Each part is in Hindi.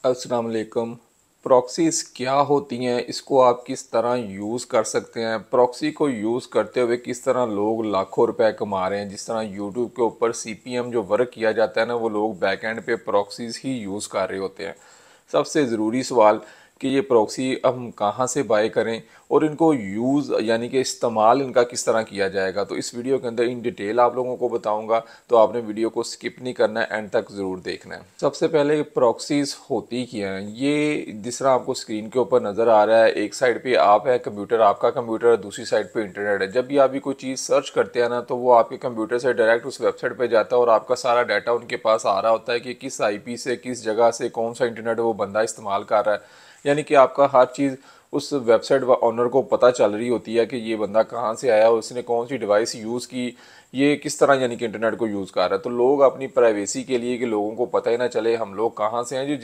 अस्सलाम वालेकुम। प्रॉक्सीज़ क्या होती हैं, इसको आप किस तरह यूज़ कर सकते हैं, प्रॉक्सी को यूज़ करते हुए किस तरह लोग लाखों रुपए कमा रहे हैं। जिस तरह यूट्यूब के ऊपर सीपीएम जो वर्क किया जाता है ना, वो लोग बैक एंड पे प्रॉक्सीज़ ही यूज़ कर रहे होते हैं। सबसे ज़रूरी सवाल कि ये प्रॉक्सी हम कहाँ से बाय करें और इनको यूज़ यानी कि इस्तेमाल इनका किस तरह किया जाएगा। तो इस वीडियो के अंदर इन डिटेल आप लोगों को बताऊंगा, तो आपने वीडियो को स्किप नहीं करना है, एंड तक ज़रूर देखना है। सबसे पहले प्रॉक्सीज़ होती क्या हैं, ये जिस तरह आपको स्क्रीन के ऊपर नज़र आ रहा है, एक साइड पे आप है कंप्यूटर, आपका कंप्यूटर है, दूसरी साइड पे इंटरनेट है। जब भी आप भी कोई चीज़ सर्च करते हैं ना, तो वो आपके कंप्यूटर से डायरेक्ट उस वेबसाइट पे जाता है और आपका सारा डाटा उनके पास आ रहा होता है कि किस आईपी से, किस जगह से, कौन सा इंटरनेट वो बंदा इस्तेमाल कर रहा है। यानी कि आपका हर चीज़ उस वेबसाइट व ऑनर को पता चल रही होती है कि ये बंदा कहाँ से आया और उसने कौन सी डिवाइस यूज़ की, ये किस तरह यानी कि इंटरनेट को यूज़ कर रहा है। तो लोग अपनी प्राइवेसी के लिए कि लोगों को पता ही ना चले हम लोग कहाँ से हैं, जो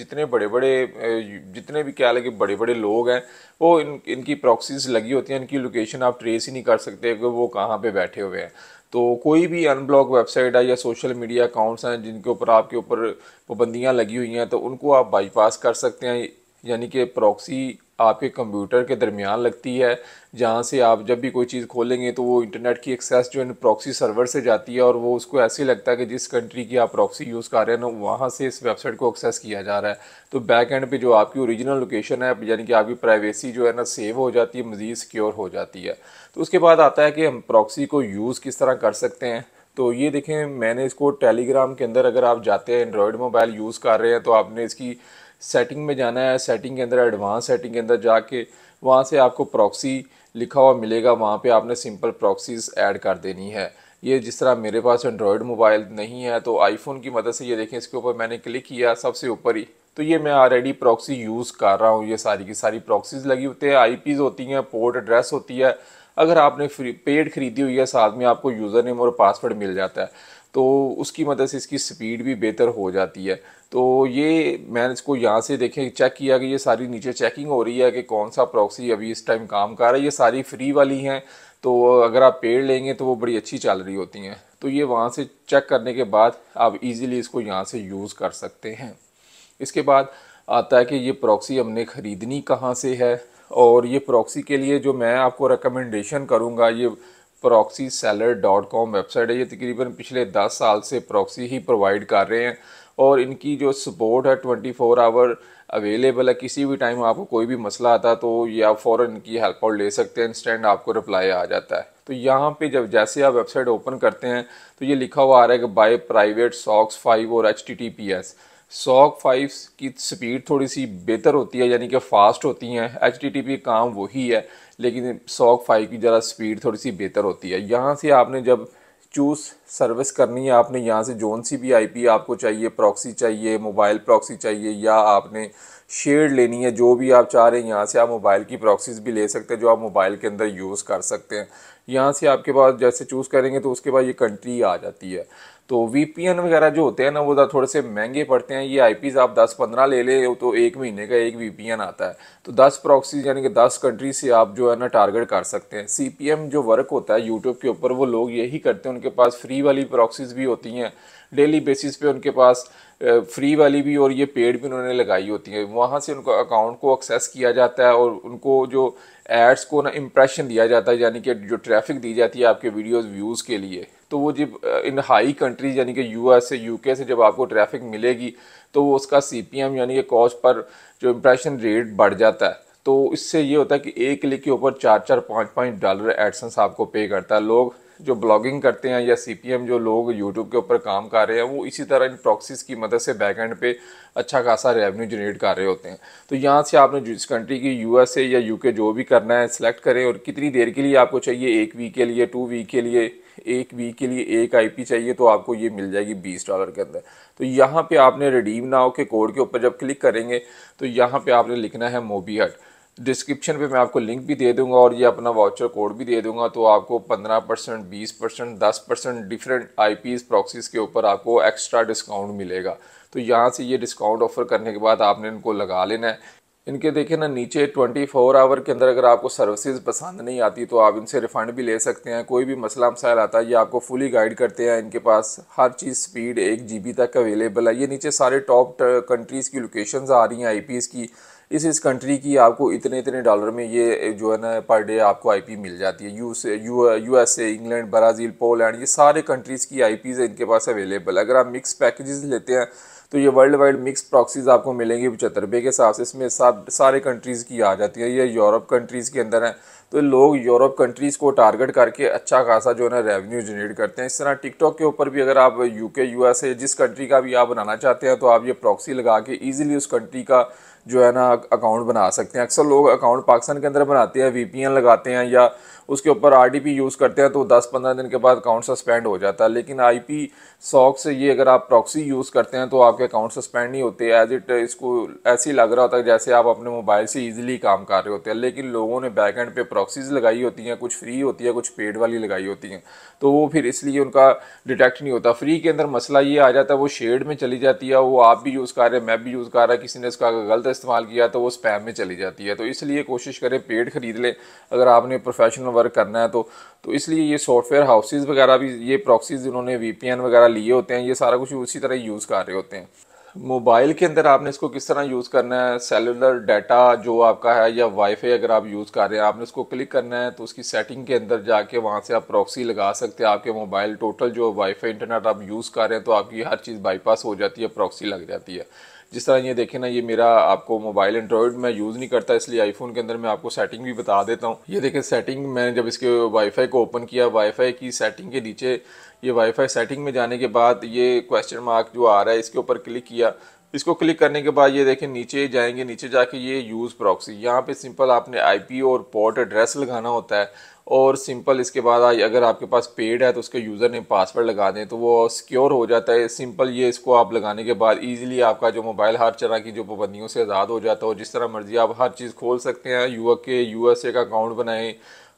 जितने भी क्या लगे बड़े बड़े लोग हैं, वो इनकी प्रॉक्सीज लगी होती हैं। इनकी लोकेशन आप ट्रेस ही नहीं कर सकते कि वो कहाँ पे बैठे हुए हैं। तो कोई भी अनब्लॉक वेबसाइट है या सोशल मीडिया अकाउंट्स हैं जिनके ऊपर आपके ऊपर पाबंदियाँ लगी हुई हैं, तो उनको आप बाईपास कर सकते हैं। यानी कि प्रॉक्सी आपके कंप्यूटर के दरमियान लगती है, जहाँ से आप जब भी कोई चीज़ खोलेंगे तो वो इंटरनेट की एक्सेस जो है प्रॉक्सी सर्वर से जाती है, और वो उसको ऐसे लगता है कि जिस कंट्री की आप प्रॉक्सी यूज़ कर रहे हैं ना, वहाँ से इस वेबसाइट को एक्सेस किया जा रहा है। तो बैक एंड पे जो आपकी ओरिजिनल लोकेशन है, यानी कि आपकी प्राइवेसी जो है ना सेव हो जाती है, मज़ीद सिक्योर हो जाती है। तो उसके बाद आता है कि हम प्रॉक्सी को यूज़ किस तरह कर सकते हैं। तो ये देखें, मैंने इसको टेलीग्राम के अंदर, अगर आप जाते हैं एंड्रॉयड मोबाइल यूज़ कर रहे हैं, तो आपने इसकी सेटिंग में जाना है। सेटिंग के अंदर, एडवांस सेटिंग के अंदर जाके वहाँ से आपको प्रॉक्सी लिखा हुआ मिलेगा, वहाँ पे आपने सिंपल प्रॉक्सीज ऐड कर देनी है। ये जिस तरह मेरे पास एंड्रॉयड मोबाइल नहीं है, तो आईफोन की मदद से ये देखें, इसके ऊपर मैंने क्लिक किया सबसे ऊपर ही, तो ये मैं ऑलरेडी प्रॉक्सी यूज़ कर रहा हूँ। ये सारी की सारी प्रॉक्सीज लगी होती है, आईपीज़ होती हैं, पोर्ट एड्रेस होती है। अगर आपने पेड खरीदी हुई है, साथ में आपको यूज़र नेम और पासवर्ड मिल जाता है, तो उसकी मदद से इसकी स्पीड भी बेहतर हो जाती है। तो ये मैंने इसको यहाँ से देखें चेक किया कि ये सारी नीचे चेकिंग हो रही है कि कौन सा प्रॉक्सी अभी इस टाइम काम कर रहा है। ये सारी फ्री वाली हैं, तो अगर आप पेड लेंगे तो वो बड़ी अच्छी चल रही होती हैं। तो ये वहाँ से चेक करने के बाद आप इजीली इसको यहाँ से यूज़ कर सकते हैं। इसके बाद आता है कि ये प्रॉक्सी हमने ख़रीदनी कहाँ से है, और ये प्रॉक्सी के लिए जो मैं आपको रिकमेंडेशन करूँगा, ये proxyseller.com वेबसाइट है। ये तकरीबन पिछले 10 साल से प्रॉक्सी ही प्रोवाइड कर रहे हैं, और इनकी जो सपोर्ट है 24 आवर अवेलेबल है। किसी भी टाइम आपको कोई भी मसला आता है तो ये आप फ़ौरन इनकी हेल्प आउट ले सकते हैं, इंस्टेंट आपको रिप्लाई आ जाता है। तो यहाँ पे जब जैसे आप वेबसाइट ओपन करते हैं, तो ये लिखा हुआ आ रहा है कि बाय प्राइवेट सॉक्स 5 और HTTPS। सॉक 5 की स्पीड थोड़ी सी बेहतर होती है, यानी कि फ़ास्ट होती हैं। HTTP काम वही है, लेकिन सॉक 5 की ज़रा स्पीड थोड़ी सी बेहतर होती है। यहाँ से आपने जब चूज़ सर्विस करनी है, आपने यहाँ से जोन सी भी आईपी आपको चाहिए, प्रॉक्सी चाहिए, मोबाइल प्रॉक्सी चाहिए, या आपने शेयर्ड लेनी है, जो भी आप चाह रहे हैं, यहाँ से आप मोबाइल की प्रॉक्सीज भी ले सकते हैं जो आप मोबाइल के अंदर यूज़ कर सकते हैं। यहाँ से आपके पास जैसे चूज़ करेंगे तो उसके बाद ये कंट्री आ जाती है। तो वीपीएन वगैरह जो होते हैं ना, वो थोड़े से महंगे पड़ते हैं। ये आईपीज़ आप 10-15 ले ले तो एक महीने का एक वीपीएन आता है। तो 10 प्रॉक्सीज यानी कि 10 कंट्री से आप जो है ना टारगेट कर सकते हैं। सीपीएम जो वर्क होता है यूट्यूब के ऊपर, वो लोग यही करते हैं। उनके पास फ्री वाली प्रॉक्सीज भी होती हैं, डेली बेसिस पे उनके पास फ्री वाली भी और ये पेड भी उन्होंने लगाई होती है। वहाँ से उनको अकाउंट को एक्सेस किया जाता है, और उनको जो एड्स को ना इम्प्रेशन दिया जाता है, यानी कि जो ट्रैफिक दी जाती है आपके वीडियोस व्यूज़ के लिए। तो वो जब इन हाई कंट्रीज यानी कि यूएस से, यूके से जब आपको ट्रैफिक मिलेगी, तो वो उसका सीपीएम यानी कि कॉस्ट पर जो इम्प्रेशन रेट बढ़ जाता है। तो इससे ये होता है कि एक क्लिक के ऊपर 4-4, 5-5 डॉलर एडसेंस आपको पे करता है। लोग जो ब्लॉगिंग करते हैं या सीपीएम जो लोग यूट्यूब के ऊपर काम कर रहे हैं, वो इसी तरह इन प्रॉक्सीज की मदद से बैक एंड पे अच्छा खासा रेवेन्यू जनरेट कर रहे होते हैं। तो यहाँ से आपने जिस कंट्री की यूएसए या यूके जो भी करना है सिलेक्ट करें, और कितनी देर के लिए आपको चाहिए, 1 वीक के लिए, 2 वीक के लिए, 1 वीक के लिए एक आईपी चाहिए, तो आपको ये मिल जाएगी $20 के अंदर। तो यहाँ पे आपने रिडीम नाउ के कोड के ऊपर जब क्लिक करेंगे, तो यहाँ पे आपने लिखना है मोबीहट। डिस्क्रिप्शन पे मैं आपको लिंक भी दे दूंगा और ये अपना वाउचर कोड भी दे दूंगा। तो आपको 15%, 20%, 10% डिफरेंट आईपीज़ प्रॉक्सीज के ऊपर आपको एक्स्ट्रा डिस्काउंट मिलेगा। तो यहाँ से ये डिस्काउंट ऑफर करने के बाद आपने इनको लगा लेना है। इनके देखिए ना नीचे 24 आवर के अंदर अगर आपको सर्विसेज पसंद नहीं आती तो आप इनसे रिफ़ंड भी ले सकते हैं। कोई भी मसला मसाइल आता है ये आपको फुली गाइड करते हैं। इनके पास हर चीज़ स्पीड 1 GB तक अवेलेबल है। ये नीचे सारे टॉप कंट्रीज़ की लोकेशंस आ रही हैं आईपीज़ की। इस कंट्री की आपको इतने इतने डॉलर में ये जो है ना पर डे आपको आईपी मिल जाती है। यूएसए, इंग्लैंड, ब्राज़ील, पोलैंड, ये सारे कंट्रीज़ की आईपीज़ इनके पास अवेलेबल। अगर आप मिक्स पैकेजेस लेते हैं तो ये वर्ल्ड वाइड मिक्स प्रॉक्सीज आपको मिलेंगी 75 के हिसाब से। इसमें सारे कंट्रीज़ की आ जाती है। ये यूरोप कंट्रीज़ के अंदर है तो लोग यूरोप कंट्रीज़ को टारगेट करके अच्छा खासा जो है ना रेवेन्यू जनरेट करते हैं। इस तरह टिकटॉक के ऊपर भी अगर आप यूके, यूएसए जिस कंट्री का भी आप बनाना चाहते हैं तो आप ये प्रॉक्सी लगा के ईजिली उस कंट्री का जो है ना अकाउंट बना सकते हैं। अक्सर लोग अकाउंट पाकिस्तान के अंदर बनाते हैं, वीपीएन लगाते हैं या उसके ऊपर आरडीपी यूज़ करते हैं तो 10-15 दिन के बाद अकाउंट सस्पेंड हो जाता है। लेकिन आईपी सॉक से ये अगर आप प्रॉक्सी यूज़ करते हैं तो आपके अकाउंट सस्पेंड नहीं होते। एज इट इसको ऐसे ही लग रहा होता है जैसे आप अपने मोबाइल से ईजिली काम कर रहे होते हैं। लेकिन लोगों ने बैक एंड पे प्रॉक्सीज लगाई होती हैं, कुछ फ्री होती है, कुछ पेड वाली लगाई होती हैं, तो वो फिर इसलिए उनका डिटेक्ट नहीं होता। फ्री के अंदर मसला ये आ जाता है वो शेड में चली जाती है, वो आप भी यूज़ कर रहे हैं, मैं भी यूज़ कर रहा है, किसी ने इसका गलत इस्तेमाल किया तो वो स्पैम में चली जाती है। तो इसलिए कोशिश करें पेड खरीद लें अगर आपने प्रोफेशनल वर्क करना है तो इसलिए ये सॉफ्टवेयर हाउसेज वगैरह भी ये प्रॉक्सीज जिन्होंने वीपीएन वगैरह लिए होते हैं ये सारा कुछ उसी तरह यूज़ कर रहे होते हैं। मोबाइल के अंदर आपने इसको किस तरह यूज़ करना है, सेलुलर डाटा जो आपका है या वाईफाई अगर आप यूज़ कर रहे हैं, आपने उसको क्लिक करना है तो उसकी सेटिंग के अंदर जाके वहाँ से आप प्रॉक्सी लगा सकते हैं। आपके मोबाइल टोटल जो वाईफाई इंटरनेट आप यूज़ कर रहे हैं तो आपकी हर चीज़ बाईपास हो जाती है, प्रॉक्सी लग जाती है। जिस तरह ये देखें ना, ये मेरा आपको मोबाइल एंड्रॉयड में यूज़ नहीं करता इसलिए आईफोन के अंदर मैं आपको सेटिंग भी बता देता हूँ। ये देखें सेटिंग, मैंने जब इसके वाईफाई को ओपन किया, वाईफाई की सेटिंग के नीचे ये वाईफाई सेटिंग में जाने के बाद ये क्वेश्चन मार्क जो आ रहा है इसके ऊपर क्लिक किया। इसको क्लिक करने के बाद ये देखें नीचे जाएंगे, नीचे जाके ये यूज़ प्रॉक्सी, यहाँ पे सिंपल आपने आईपी और पोर्ट एड्रेस लगाना होता है और सिंपल इसके बाद अगर आपके पास पेड है तो उसके यूज़र नेम पासवर्ड लगा दें तो वो सिक्योर हो जाता है। सिंपल ये इसको आप लगाने के बाद इजीली आपका जो मोबाइल हर तरह की जो पाबंदियों से आज़ाद हो जाता है और जिस तरह मर्जी आप हर चीज़ खोल सकते हैं। यूके, यूएसए का अकाउंट बनाएं,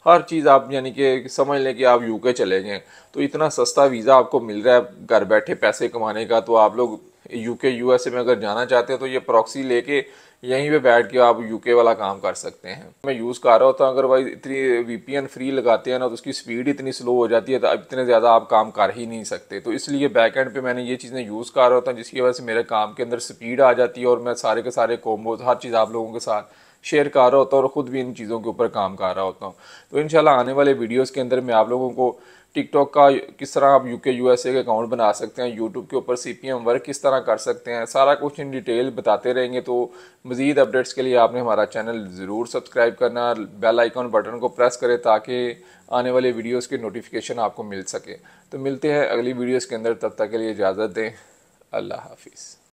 हर चीज़ आप यानी कि समझ लें कि आप यूके चले गए। तो इतना सस्ता वीज़ा आपको मिल रहा है घर बैठे पैसे कमाने का। तो आप लोग यूके, यूएसए में अगर जाना चाहते हैं तो ये प्रॉक्सी लेके यहीं पे बैठ के आप यूके वाला काम कर सकते हैं। मैं यूज़ कर रहा होता हूँ, अगर भाई इतनी वीपीएन फ्री लगाते हैं ना तो उसकी स्पीड इतनी स्लो हो जाती है तो अब इतने ज़्यादा आप काम कर ही नहीं सकते। तो इसलिए बैक एंड पे मैंने ये चीज़ें यूज़ कर रहा होता हूँ जिसकी वजह से मेरे काम के अंदर स्पीड आ जाती है और मैं सारे के सारे कॉम्बोज हर चीज़ आप लोगों के साथ शेयर कर रहा होता हूँ और ख़ुद भी इन चीज़ों के ऊपर काम कर रहा होता हूँ। तो इंशाल्लाह आने वाले वीडियोस के अंदर मैं आप लोगों को टिकटॉक का किस तरह आप यूके, यूएसए के अकाउंट बना सकते हैं, यूट्यूब के ऊपर सीपीएम वर्क किस तरह कर सकते हैं, सारा कुछ इन डिटेल बताते रहेंगे। तो मज़ीद अपडेट्स के लिए आपने हमारा चैनल ज़रूर सब्सक्राइब करना, बेल आइकॉन बटन को प्रेस करें ताकि आने वाले वीडियोज़ की नोटिफिकेशन आपको मिल सके। तो मिलते हैं अगली वीडियोज़ के अंदर, तब तक के लिए इजाज़त दें। अल्लाह हाफिज़।